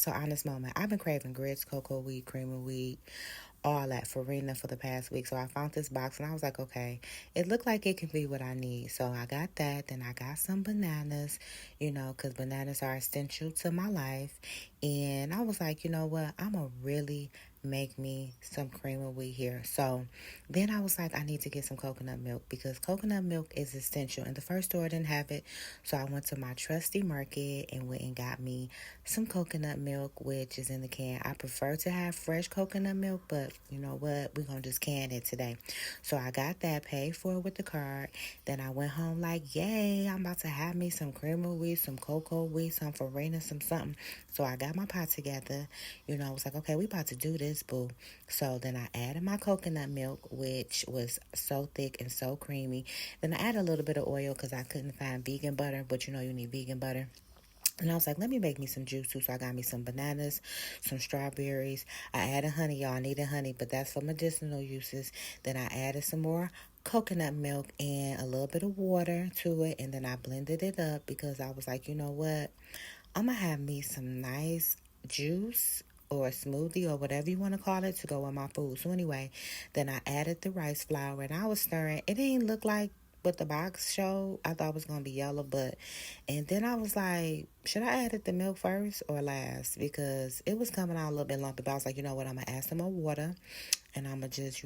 So honest moment. I've been craving grits, cocoa wheat, cream of wheat, all that farina for the past week. So I found this box and I was like, okay, it looked like it can be what I need. So I got that. Then I got some bananas, because bananas are essential to my life. And I was like, you know what? I'm going to really make me some cream of wheat here. So then I was like, I need to get some coconut milk because coconut milk is essential. And the first store didn't have it. So I went to my trusty market and went and got me some coconut milk, which is in the can. I prefer to have fresh coconut milk, but you know what? We're going to just can it today. So I got that, paid for it with the card. Then I went home like, yay, I'm about to have me some cream of wheat, some cocoa wheat, some farina, some something. So I got my pot together. I was like, okay, we about to do this, boo. So then I added my coconut milk, which was so thick and so creamy. Then I added a little bit of oil because I couldn't find vegan butter, but you need vegan butter. And I was like, let me make me some juice too. So I got me some bananas, some strawberries. I added honey, y'all. I needed honey, but that's for medicinal uses. Then I added some more coconut milk and a little bit of water to it. And then I blended it up because I was like, you know what? I'm going to have me some nice juice or a smoothie or whatever you want to call it to go with my food. So anyway, then I added the rice flour and I was stirring. It didn't look like what the box showed. I thought it was going to be yellow, and then I was like, should I add the milk first or last? Because it was coming out a little bit lumpy, but I was like, you know what, I'm going to add some more water. And I'm going to just,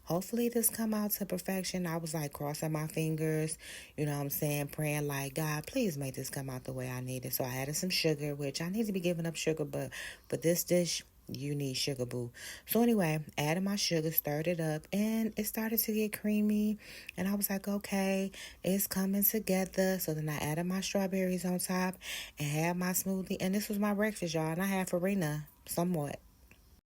hopefully this come out to perfection. I was like crossing my fingers, praying like, God, please make this come out the way I need it. So I added some sugar, which I need to be giving up sugar, but for this dish, you need sugar, boo. So anyway, added my sugar, stirred it up, and it started to get creamy. And I was like, okay, it's coming together. So then I added my strawberries on top and had my smoothie. And this was my breakfast, y'all. And I had farina somewhat.